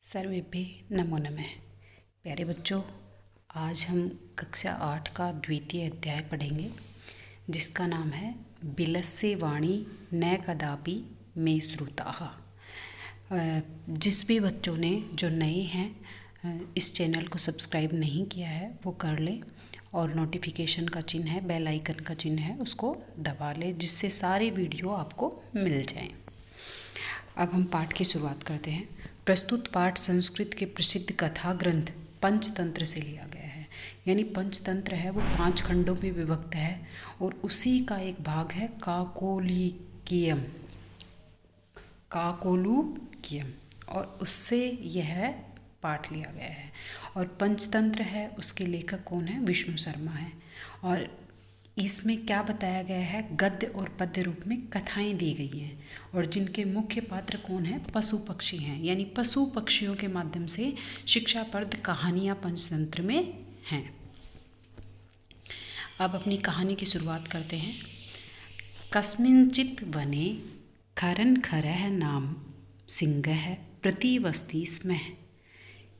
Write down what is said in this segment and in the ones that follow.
सर्वेभ्य नमो नमः। प्यारे बच्चों, आज हम कक्षा 8 का द्वितीय अध्याय पढ़ेंगे जिसका नाम है बिलस्य वाणी न कदापि मे श्रुताः। जिस भी बच्चों ने जो नए हैं इस चैनल को सब्सक्राइब नहीं किया है वो कर लें और नोटिफिकेशन का चिन्ह है, बेल आइकन का चिन्ह है, उसको दबा लें जिससे सारे वीडियो आपको मिल जाएं। अब हम पाठ की शुरुआत करते हैं। प्रस्तुत पाठ संस्कृत के प्रसिद्ध कथा ग्रंथ पंचतंत्र से लिया गया है। यानी पंचतंत्र है वो 5 खंडों में विभक्त है और उसी का एक भाग है काकोलुकीयम और उससे यह पाठ लिया गया है। और पंचतंत्र है उसके लेखक कौन है? विष्णु शर्मा है। और इसमें क्या बताया गया है? गद्य और पद्य रूप में कथाएं दी गई हैं और जिनके मुख्य पात्र कौन है? पशु पक्षी हैं। यानी पशु पक्षियों के माध्यम से शिक्षाप्रद कहानियाँ पंचतंत्र में हैं। अब अपनी कहानी की शुरुआत करते हैं। कस्मिंचित् वने खरनखरः नाम सिंहः प्रतिवसति स्म।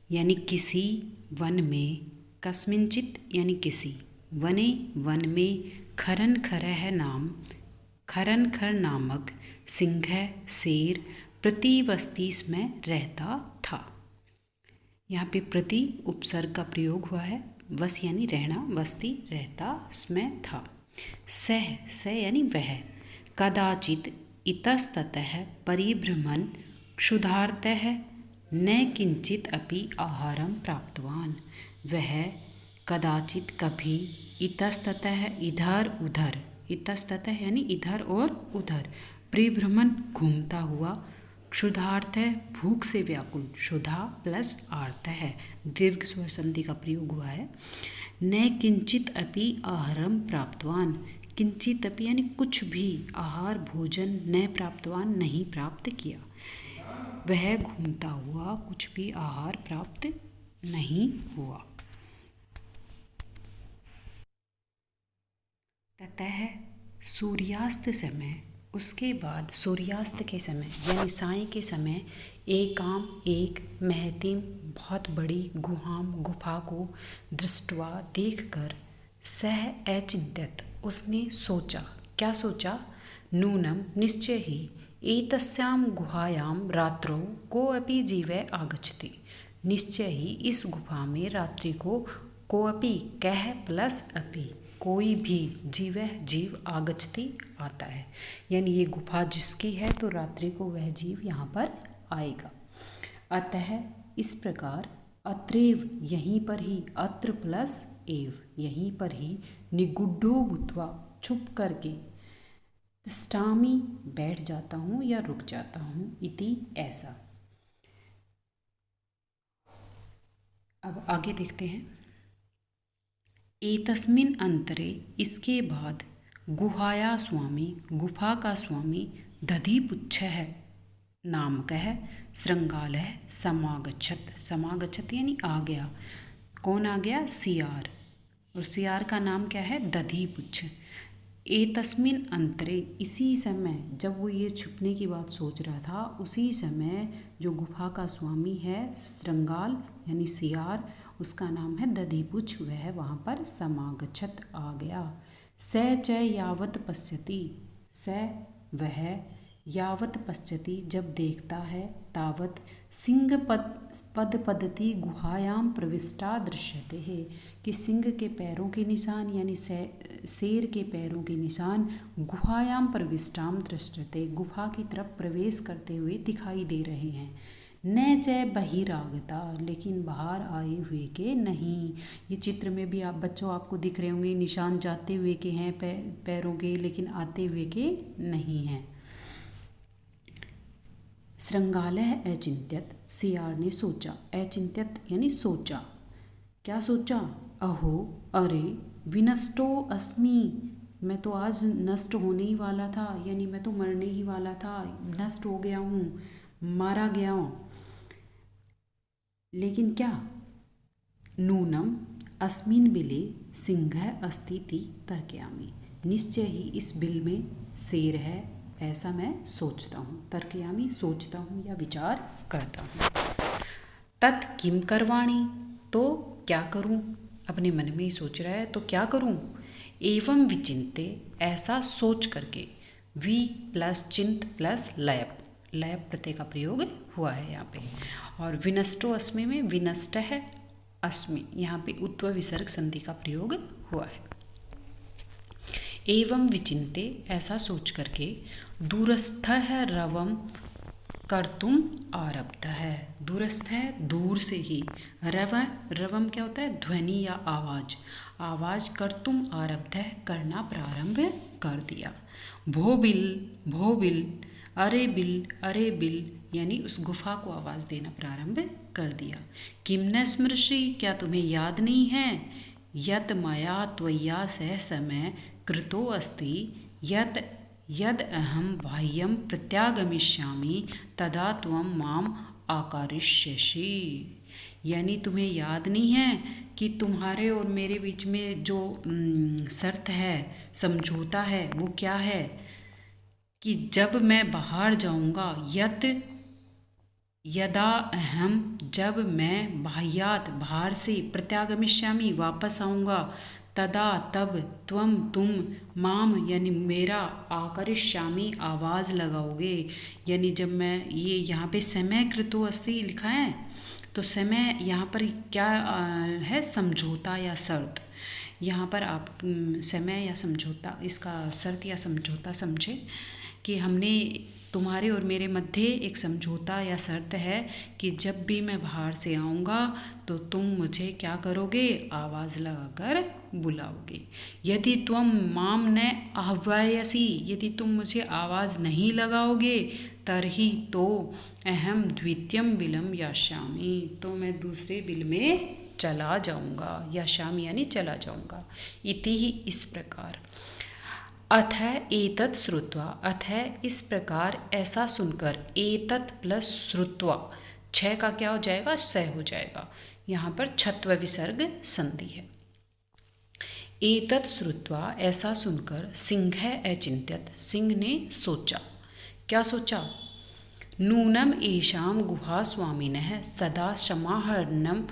यानी किसी वन में, कस्मिंचित् यानी किसी, वन में खरनखरः खरनखर नामक सिंह शेर प्रतिवसति में रहता था। यहाँ पे प्रति उपसर्ग का प्रयोग हुआ है। वस यानी रहना, वस्ती रहता, स्म था। सह यानी वह, कदाचित् इतस्ततः परिभ्रमन् क्षुधार्तः न किंचित अपि आहारं प्राप्तवान। वह कदाचित कभी, इतस्ततः इधर उधर, इतस्ततः यानी इधर और उधर, परिभ्रमण घूमता हुआ, क्षुधार्थ भूख से व्याकुल, क्षुधा प्लस आर्थ है, दीर्घ स्वर संधि का प्रयोग हुआ है। न किंचित अपि आहारम प्राप्तवान, किंचित अपि यानी कुछ भी आहार भोजन न प्राप्तवान नहीं प्राप्त किया। वह घूमता हुआ कुछ भी आहार प्राप्त नहीं हुआ। ततः सूर्यास्त समय, उसके बाद सूर्यास्त के समय यानी साय के समय, एक महतीम बहुत बड़ी गुफा को दृष्टवा देखकर, सह अचिंत्यत उसने सोचा। क्या सोचा? नूनम निश्चय ही, एतस्यां गुहायां रात्रौ कोऽपि जीवः आगच्छति। निश्चय ही इस गुफा में रात्रि को कोऽपि कह प्लस अपि कोई भी जीव आगच्छति आता है। यानी ये गुफा जिसकी है तो रात्रि को वह जीव यहाँ पर आएगा। अतः इस प्रकार, अत्रैव यहीं पर ही, अत्र प्लस एव यहीं पर ही, निगुड्ढो भूत्वा छुप करके, तिष्ठामि बैठ जाता हूँ या रुक जाता हूँ, इति ऐसा। अब आगे देखते हैं। एतस्मिन् अंतरे इसके बाद, गुफा का स्वामी दधिपुच्छः नामकः श्रृंगालः समागच्छत यानी आ गया। कौन आ गया? सियार। और सियार का नाम क्या है? दधिपुच्छ। एतस्मिन् अंतरे इसी समय, जब वो ये छुपने की बात सोच रहा था उसी समय जो गुफा का स्वामी है श्रृंगाल यानी सियार, उसका नाम है दधिपुच्छ, वह वहाँ पर समागच्छत आ गया। स च यावत पश्यति, स वह, यावत पश्यति जब देखता है, तावत सिंह पदपदति गुहायां प्रविष्टा दृश्यते है कि सिंह के पैरों के निशान यानी शेर के पैरों के निशान गुहायां प्रविष्टाम दृश्यते गुफा की तरफ प्रवेश करते हुए दिखाई दे रहे हैं। न च बहिरागता, लेकिन बाहर आए हुए के नहीं। ये चित्र में भी आप बच्चों आपको दिख रहे होंगे, निशान जाते हुए के हैं पैरों के, लेकिन आते हुए के नहीं हैं। श्रृंगालः अचिंत्यत, सियार ने सोचा। अचिंत्यत यानी सोचा। क्या सोचा? अहो, अरे, विनष्टो अस्मि, मैं तो आज नष्ट होने ही वाला था, यानी मैं तो मरने ही वाला था, नष्ट हो गया हूँ, मारा गया हूँ। लेकिन क्या? नूनम अस्मिन् बिले सिंह अस्ति इति तर्कयामि, निश्चय ही इस बिल में शेर है ऐसा मैं सोचता हूँ। तर्कयामि सोचता हूँ या विचार करता हूँ। तत् किम करवाणी, तो क्या करूं, अपने मन में ही सोच रहा है तो क्या करूं। एवं विचिन्ते, ऐसा सोच करके। वि प्लस चिंत प्लस लयप, लयप प्रत्यय का प्रयोग हुआ है यहाँ पे। और विनष्टो अस्मि में विनष्ट है अस्मि, यहाँ पे उत्व विसर्ग संधि का प्रयोग हुआ है। एवं विचिन्ते, ऐसा सोच करके। दूरस्थ है रवम कर्तुम आरब्ध है, दूरस्थ है दूर से ही। रवम क्या होता है, ध्वनि या आवाज, आवाज कर्तुम आरब्ध है, करना प्रारंभ कर दिया। भो बिल, अरे बिल, यानी उस गुफा को आवाज देना प्रारंभ कर दिया। किम न स्मृषि, क्या तुम्हें याद नहीं है। यत मया त्वया सह समय कृतो अस्ति, यद अहम बाह्यम प्रत्यागमिष्यामि तदा त्वं माम आकारिष्यसि, यानी तुम्हें याद नहीं है कि तुम्हारे और मेरे बीच में जो शर्त है, समझौता है, वो क्या है कि जब मैं बाहर जाऊंगा, यदा अहम, जब मैं बाह्यात, बाहर से, प्रत्यागमिष्यामि, वापस आऊँगा, तदा, तब, तुम, माम, यानी मेरा, आकरिष्यामि, आवाज़ लगाओगे, यानी जब मैं, ये यहाँ पे समय कृतो अस्ति लिखा है, तो समय यहाँ पर क्या है, समझौता या शर्त। यहाँ पर आप समय या समझौता, इसका शर्त या समझौता समझे कि हमने तुम्हारे और मेरे मध्य एक समझौता या शर्त है कि जब भी मैं बाहर से आऊँगा तो तुम मुझे क्या करोगे, आवाज़ लगाकर बुलाओगे। यदि तुम माम न आह्वयसि, यदि तुम मुझे आवाज़ नहीं लगाओगे, तरही, तो अहम द्वितीयम बिलम यास्यामि, तो मैं दूसरे बिल में चला जाऊँगा, यास्यामि यानी चला जाऊँगा। इति ही, इस प्रकार। अथ एतत् श्रुत्वा, अथ इस प्रकार, ऐसा सुनकर, एतत् प्लस श्रुत्वा, छः का क्या हो जाएगा, स हो जाएगा, यहाँ पर छत्व विसर्ग संधि है। एतत् श्रुत्वा, ऐसा सुनकर, सिंह अचिंत्यत, सिंह ने सोचा, क्या सोचा, नूनम एषां गुहा स्वामिनः सदा समाहरणम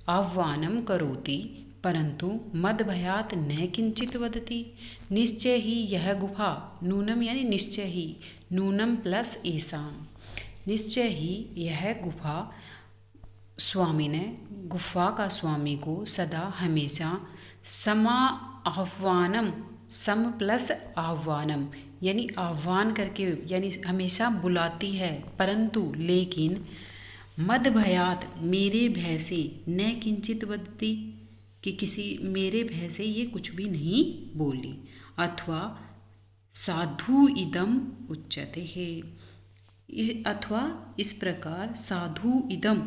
आह्वानं करोति, परंतु मदभयात न किंचित वदति। निश्चय ही यह गुफा, नूनम यानी निश्चय ही, नूनम प्लस एसाम, निश्चय ही यह गुफा, स्वामी ने, गुफा का स्वामी को, सदा हमेशा, समा आह्वानम, सम प्लस आह्वानम, यानी आह्वान करके, यानी हमेशा बुलाती है, परंतु, लेकिन, मद भयात, मेरे भय से, न किंचित वदति, कि किसी, मेरे भय से ये कुछ भी नहीं बोली। अथवा साधु इदम उच्यते है, अथवा इस प्रकार, साधु इदम,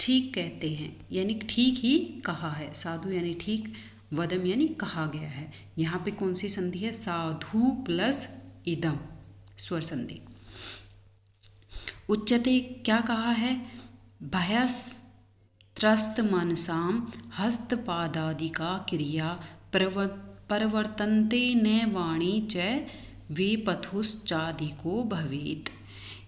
ठीक कहते हैं, यानी ठीक ही कहा है, साधु यानी ठीक, वदम यानी कहा गया है। यहाँ पे कौन सी संधि है, साधु प्लस इदम, स्वर संधि। उच्यते क्या कहा है, भयस्त्रस्त मनसाम हस्तपादादिका क्रिया प्रवर्तन्ते न वाणी च वेपथुश्चाधिको भवेत्,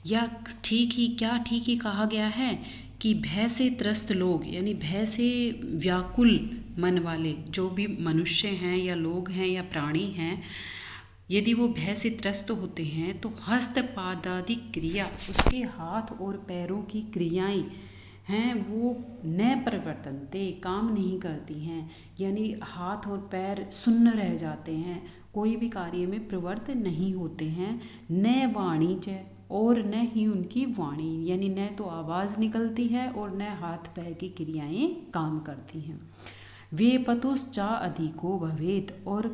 या ठीक ही, क्या ठीक ही कहा गया है कि भय से त्रस्त लोग, यानी भय से व्याकुल मन वाले जो भी मनुष्य हैं या लोग हैं या प्राणी हैं, यदि वो भय से त्रस्त होते हैं तो हस्तपादादि क्रिया, उसके हाथ और पैरों की क्रियाएं हैं, वो न प्रवर्तनते, काम नहीं करती हैं, यानी हाथ और पैर सुन्न रह जाते हैं, कोई भी कार्य में प्रवृत्त नहीं होते हैं। न वाणी च, और न ही उनकी वाणी, यानी न तो आवाज़ निकलती है और न हाथ पैर की क्रियाएं काम करती हैं। वेपथुश्चा अधिको भवेत्, और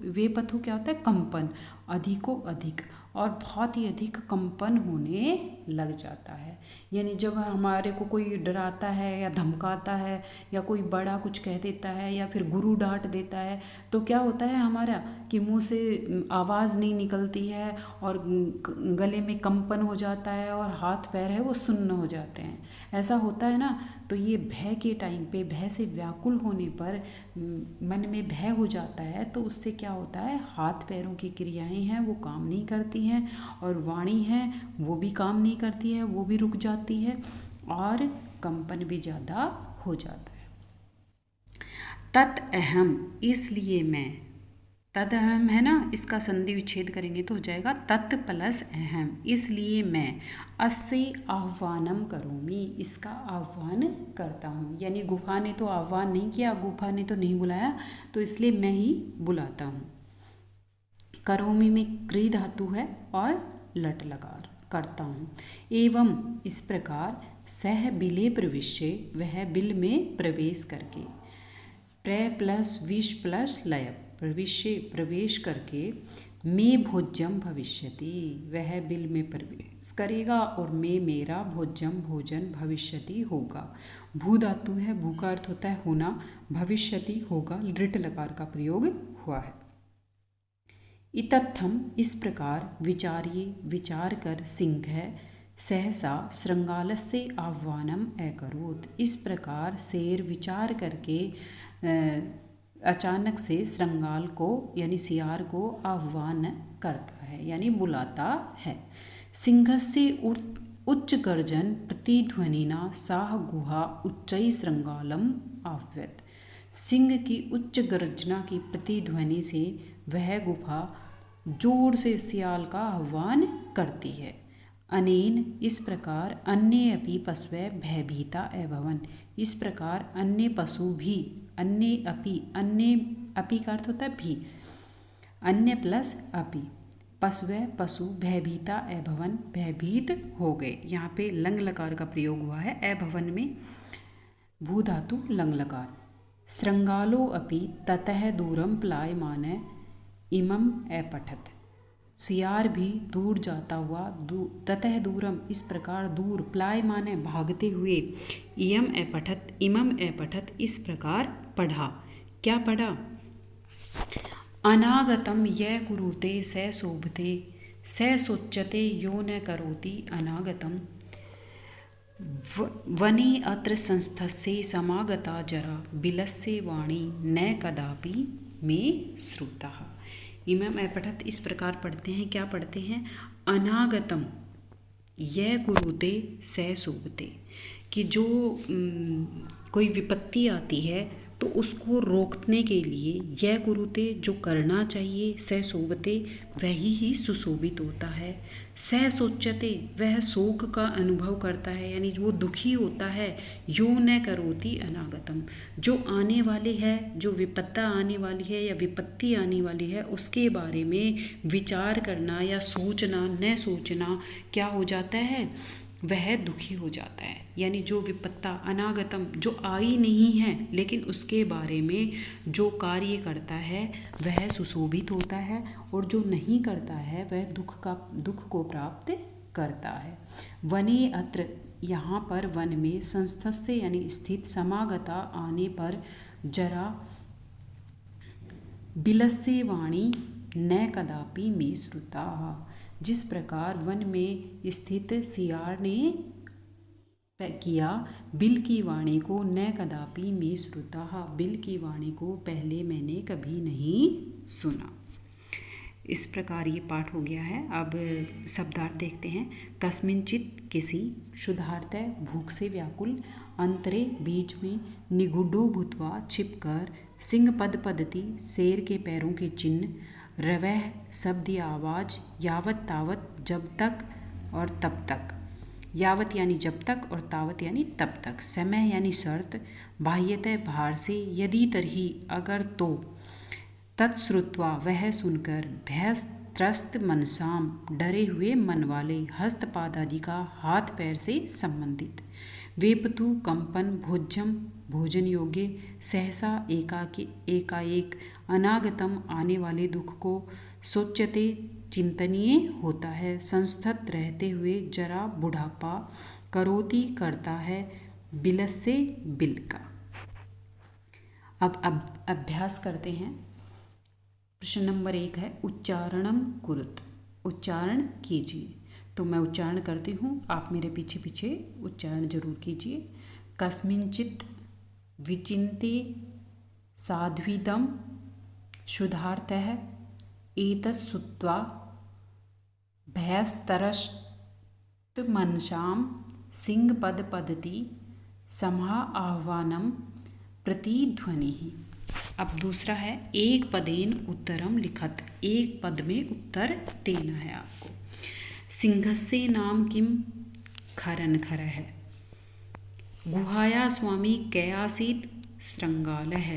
वेपथु क्या होता है, कंपन, अधिको अधिक, और बहुत ही अधिक कंपन होने लग जाता है, यानी जब हमारे को कोई डराता है या धमकाता है या कोई बड़ा कुछ कह देता है या फिर गुरु डांट देता है, तो क्या होता है हमारा कि मुंह से आवाज़ नहीं निकलती है और गले में कंपन हो जाता है और हाथ पैर है वो सुन्न हो जाते हैं, ऐसा होता है ना। तो ये भय के टाइम पे, भय से व्याकुल होने पर मन में भय हो जाता है, तो उससे क्या होता है, हाथ पैरों की क्रियाएं हैं वो काम नहीं करती हैं, और वाणी है वो भी काम नहीं करती है, वो भी रुक जाती है। और कंपन भी ज़्यादा हो जाता है। तत् अहम, इसलिए मैं, तद अहम है ना, इसका संधि विच्छेद करेंगे तो हो जाएगा तत् प्लस अहम, इसलिए मैं अस्य आह्वानम करोमि, इसका आह्वान करता हूँ। यानी गुफा ने तो आह्वान नहीं किया, गुफा ने तो नहीं बुलाया, तो इसलिए मैं ही बुलाता हूँ। करोमि में क्री धातु है और लट लकार, करता हूँ। एवं इस प्रकार सह बिले प्रविश्य, वह बिल में प्रवेश करके, प्र प्लस विश प्लस लय, प्रविश्य प्रवेश करके, मैं भोज्यम भविष्यति, वह बिल में प्रवेश करेगा और मैं मेरा भोज्यम भोजन भविष्यति होगा। भू धातु है, भू का अर्थ होता है होना, भविष्यति होगा, लृट लकार का प्रयोग हुआ है। इतत्थम इस प्रकार विचार्ये, विचार कर, सिंह सहसा श्रृंगालस्य आह्वानम अकरोत्, इस प्रकार शेर विचार करके अचानक से श्रृंगाल को यानी सियार को आह्वान करता है यानी बुलाता है। सिंहस्य उच्च गर्जन प्रतिध्वनिना साह गुहा उच्चै श्रृंगालम आव्यत, सिंह की उच्च गर्जना की प्रतिध्वनि से वह गुफा जोर से सियाल का आह्वान करती है। अनेन इस प्रकार अन्य अपि पशवः भयभीता अभवन्, इस प्रकार अन्य पशु भी, अन्य अपि, अन्य अपि का अर्थ होता है भी, अन्य प्लस अपि, पशवः पशु भयभीता अभवन्, भयभीत हो गए। यहाँ पे लंग लकार का प्रयोग हुआ है अभवन में, भू धातु लंग लकार। श्रृंगालो अपि ततः दूरम प्लायमान इमम अपठत, सियार भी दूर जाता हुआ, ततः दूरम इस प्रकार दूर, प्लायमान भागते हुए, इयम अपठत इमम अपठत इस प्रकार पढ़ा। क्या पढ़ा? अनागतम य कुरुते स शोभते स सोच्यते यो न करोति अनागतम, वने अत्र संस्थस्य समागता जरा बिलस्य वाणी न कदापि मे श्रुतः। इमम अपठत इस प्रकार पढ़ते हैं। क्या पढ़ते हैं? अनागतम यह कुरुते स शोभते, कि जो कोई विपत्ति आती है तो उसको रोकने के लिए यह कुरुते जो करना चाहिए, स शोभते वही ही सुशोभित होता है। स सोच्यते वह शोक का अनुभव करता है यानी वो दुखी होता है। यो न करोति अनागतम, जो आने वाले है, जो विपत्ता आने वाली है या विपत्ति आने वाली है उसके बारे में विचार करना या सोचना, न सोचना क्या हो जाता है? वह दुखी हो जाता है। यानी जो विपत्ता अनागतम जो आई नहीं है लेकिन उसके बारे में जो कार्य करता है वह सुशोभित होता है, और जो नहीं करता है वह दुख को प्राप्त करता है। वने अत्र यहाँ पर वन में, संस्थस्य यानी स्थित, समागता आने पर, जरा बिलस्य वाणी न कदापि मे श्रुता, जिस प्रकार वन में स्थित सियार ने किया, बिल की वाणी को न कदापि मे श्रुता, बिल की वाणी को पहले मैंने कभी नहीं सुना। इस प्रकार ये पाठ हो गया है। अब शब्दार्थ देखते हैं। कस्मिंचित किसी, शुद्धार्थ है भूख से व्याकुल, अंतरे बीच में, निगुडो भूतवा छिपकर, सिंह पद पद्धति शेर के पैरों के चिन्ह, रवह शब्द या आवाज़, यावत तावत जब तक और तब तक, यावत यानी जब तक और तावत यानी तब तक, समय यानी शर्त, बाह्यतः बाहर से, यदि तरही अगर तो, तत्श्रुत्वा वह सुनकर, भयत्रस्त मनसाम डरे हुए मन वाले, हस्तपाद आदि का हाथ पैर से संबंधित, वेपतु कंपन, भोज्यम भोजन योग्य, सहसा एकाएक, अनागतम आने वाले दुख को, सोच्यते चिंतनीय होता है, संस्थत रहते हुए, जरा बुढ़ापा, करोति करता है, बिलस्य बिल का। अब अभ्यास करते हैं। प्रश्न नंबर 1 है उच्चारणम कुरुत, उच्चारण कीजिए। तो मैं उच्चारण करती हूँ, आप मेरे पीछे पीछे उच्चारण जरूर कीजिए। कस्मिंचित विचिन्ते साध्विदम, शुद्धार्थः एतत् श्रुत्वा भयस्तरस्तमनसां सिंह पद पदति समहा आह्वानम प्रतिध्वनि। अब दूसरा है एक पदेन उत्तरम लिखत, एक पद में उत्तर देना है आपको। सिंहस्य नाम किम खरन खरः, गुहाया स्वामी कै आसीत् श्रृंगालः,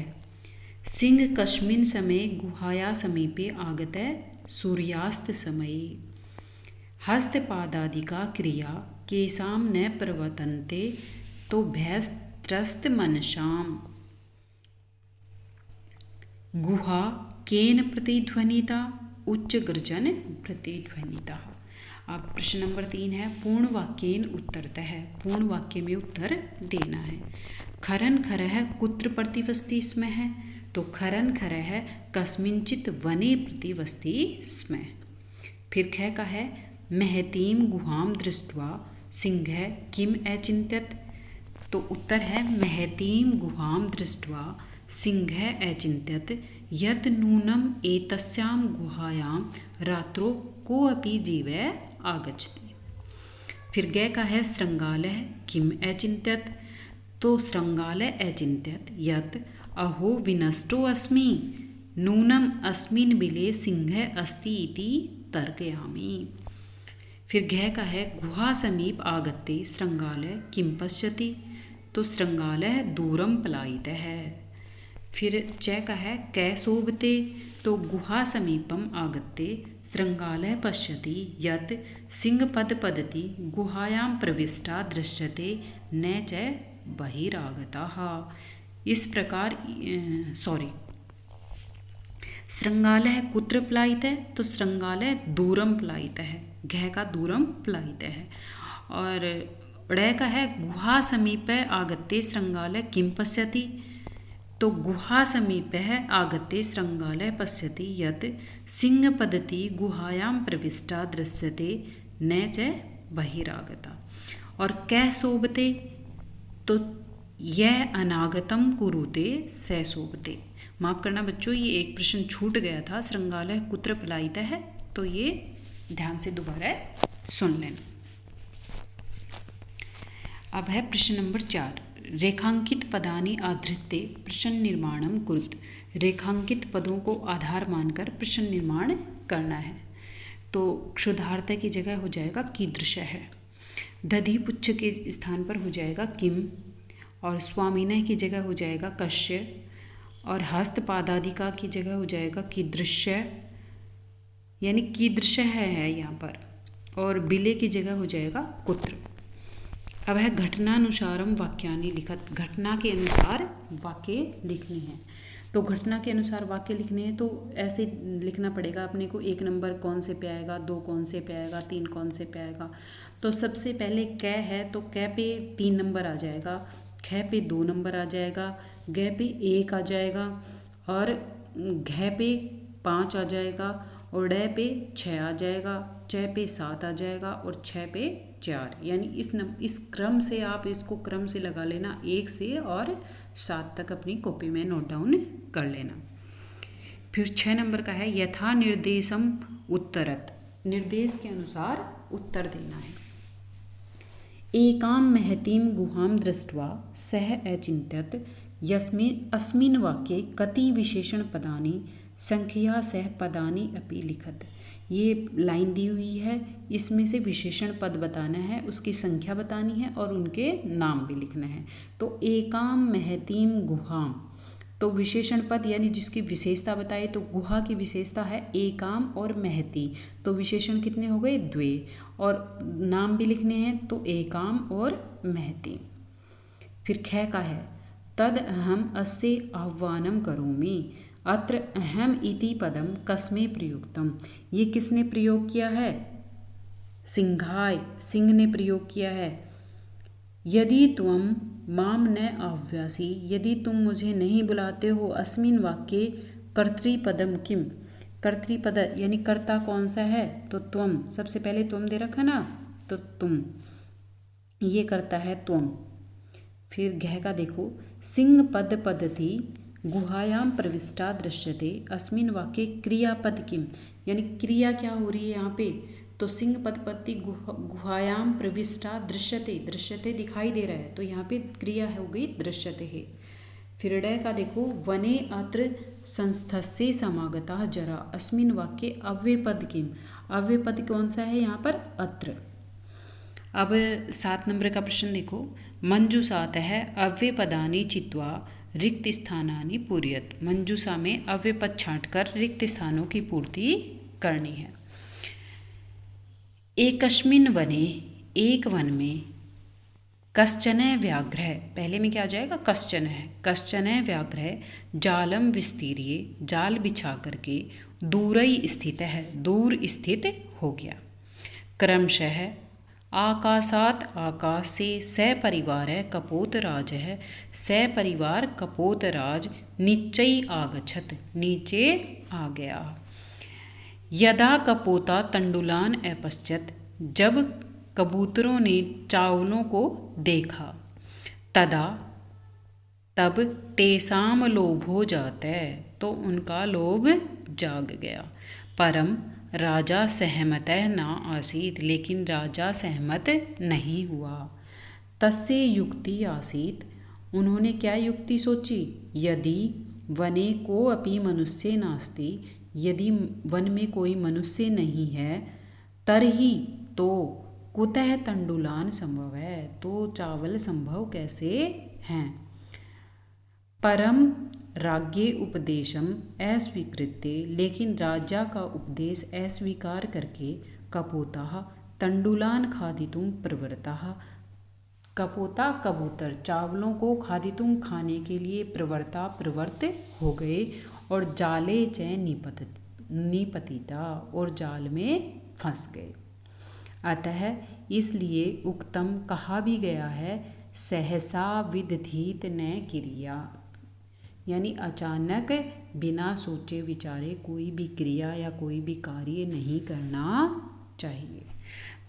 सिंह कस्मिन् समये गुहाया समीपे आगतः सूर्यास्त समये, हस्तपादादिका क्रिया केषां न प्रवर्तन्ते तो भयस्त्रस्त मनसाम्, गुहा केन प्रतिध्वनिता, उच्च गर्जन प्रतिध्वनिता। अब प्रश्न नंबर 3 है पूर्ण वाक्येन उत्तरतः, पूर्ण वाक्य में उत्तर देना है। खरन खरः कुत्र प्रतिवसति स्म है, तो खरन खरः कस्मिंचित वने प्रतिवसति स्म। फिर ख का है महतीम गुहाम दृष्ट्वा सिंहः किम अचिन्त्यत, तो उत्तर है महतीम गुहाम दृष्ट्वा सिंहः अचिन्त्यत यत् नूनम एतस्यां गुहायां रात्रो कोऽपि जीवः आगच्छति। फिर ग का है श्रृंगालः किम अचिन्त्यत, तो श्रृंगालः अचिन्त्यत यत् अहो विनष्टो अस्मि, नूनम अस्मिन् बिले सिंहः अस्ति इति तर्कयामि। फिर घ का है गुहा समीप आगत्ते श्रृंगालः किम पश्यति, तो श्रृंगालः दूरम पलायितः है। फिर च का है कै शोभते, तो गुहा समीपम आगत्ते श्रृंगालः पश्यति यत् सिंहपद पदति गुहायां प्रविष्टा दृश्यते न च बहिरागतः। इस प्रकार श्रृंगालः कुत्र पलायितः, तो श्रृंगालः दूरम पलायितः है, घ का दूरम पलायितः है। और ड़ का है गुहा समीपे आगत्ते श्रृंगालः किम पश्यति, तो गुहा समीपे आगत्ते श्रृंगालः पश्यति यत् सिंहपदति गुहायां प्रविष्टा दृश्यते न च बहिरागता। और कै शोभते, तो यह अनागतम कुरुते स शोभते। माफ़ करना बच्चों, ये एक प्रश्न छूट गया था, श्रृंगालः कुत्र पलायितः है, तो ये ध्यान से दोबारा सुन लेना। अब है प्रश्न नंबर 4, रेखांकित पदानि आधृत्य प्रश्न निर्माणम कुरुत। रेखांकित पदों को आधार मानकर प्रश्न निर्माण करना है। तो क्षुधार्थ की जगह हो जाएगा कीदृश है, दधिपुच्छ के स्थान पर हो जाएगा किम, और स्वामिनः की जगह हो जाएगा कस्य, और हस्तपादादिका की जगह हो जाएगा कीदृश, यानी कीदृश है यहाँ पर, और बिले की जगह हो जाएगा कुत्र। अब है घटनानुसारम वाक्यानि लिखत, घटना के अनुसार वाक्य लिखने हैं। तो घटना के अनुसार वाक्य लिखने हैं तो ऐसे लिखना पड़ेगा अपने को, 1 नंबर कौन से पे आएगा, 2 कौन से पे आएगा, 3 कौन से पे आएगा। तो सबसे पहले कै है तो कै पे 3 नंबर आ जाएगा, ख पे 2 नंबर आ जाएगा, ग पे 1 आ जाएगा, और घ पे 5 आ जाएगा, और ड पे 6 आ जाएगा, च पे 7 आ जाएगा, और 6 पे 4। यानी इस क्रम से आप इसको क्रम से लगा लेना, 1 से और 7 तक अपनी कॉपी में नोट डाउन कर लेना। फिर 6 नंबर का है यथा निर्देशम उत्तरत, निर्देश के अनुसार उत्तर देना है। एकाम महतीम गुहाम दृष्ट्वा सह अचिन्त्यत अस्मिन् वाक्ये कति विशेषण पदानि संख्या सह पदानि अपि लिखत। ये लाइन दी हुई है, इसमें से विशेषण पद बताना है, उसकी संख्या बतानी है और उनके नाम भी लिखना है। तो एकाम महतीम गुहाम, तो विशेषण पद यानी जिसकी विशेषता बताए, तो गुहा की विशेषता है एकाम और महती, तो विशेषण कितने हो गए 2, और नाम भी लिखने हैं तो एकाम और महती। फिर ख का है तद अहम अस्य आह्वानम करोमि, अत्र अहम इति पदम कस्मै प्रयुक्तम। ये किसने प्रयोग किया है, सिंहाय, सिंह ने प्रयोग किया है। यदि त्वं माम न आह्वसि, यदि तुम मुझे नहीं बुलाते हो, अस्मिन् वाक्ये कर्तृपदम किम, कर्तृपद यानी कर्ता कौन सा है, तो त्वं, सबसे पहले त्वं दे रखा ना, तो तुम, ये करता है त्वं। फिर घ का देखो सिंह पद पदति गुहायां प्रविष्टा दृश्यते अस्मिन् वाक्ये क्रियापद किम, यानी क्रिया क्या हो रही है यहाँ पे, तो सिंह पदपति गुहायाम प्रविष्टा दृश्यते, दृश्यते दिखाई दे रहा है, तो यहाँ पे क्रिया हो गई दृश्यते है। फिर ड का देखो, वने अत्र संस्थस्य समागता जरा, अस्मिन वाक्ये अव्ययपद किम, अव्ययपद कौन सा है यहाँ पर, अत्र। अब 7 नंबर का प्रश्न देखो, मंजूषातः अव्ययपदानि चित्वा रिक्त स्थानानि पूरयत, मंजूषा में अव्ययपद छांटकर रिक्त स्थानों की पूर्ति करनी है। एकस्मिन् वने, एक वन में, कश्चन व्याघ्रः, पहले में क्या आ जाएगा, कश्चन है, कश्चन व्याघ्रः जालम विस्तीर्य, जाल बिछा करके दूरई स्थित है, दूर स्थित हो गया। क्रमशः आकाशात, आकाश से, सपरिवार कपोतराज है, सपरिवार कपोतराज नीचई आगछत, नीचे आ गया। यदा कपोता तंडुलान अपश्यत, जब कबूतरों ने चावलों को देखा, तदा, तब, तेसाम लोभो जाता है, तो उनका लोभ जाग गया। परम राजा सहमत न आसीत, लेकिन राजा सहमत नहीं हुआ। तस्य युक्ति आसीत, उन्होंने क्या युक्ति सोची, यदि वने को अपि मनुष्य नास्ति, यदि वन में कोई मनुष्य नहीं है, तरही, तो, कुतः तंडुलान संभव है, तो चावल संभव कैसे हैं। परम राज्ञे उपदेशम अस्वीकृत्य, लेकिन राजा का उपदेश अस्वीकार करके, कपोताः तंडुलान खादितुम प्रवृत्ताः, कपोता कबूतर चावलों को खादितुम खाने के लिए प्रवृत्त हो गए, और जाले च निपतिता, और जाल में फंस गए। अतः इसलिए उक्तम कहा भी गया है, सहसा विदधीत न क्रिया, यानी अचानक बिना सोचे विचारे कोई भी क्रिया या कोई भी कार्य नहीं करना चाहिए।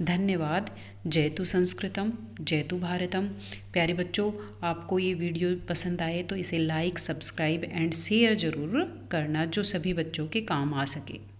धन्यवाद। जयतु संस्कृतम, जयतु भारतम। प्यारे बच्चों, आपको ये वीडियो पसंद आए तो इसे लाइक, सब्सक्राइब एंड शेयर ज़रूर करना, जो सभी बच्चों के काम आ सके।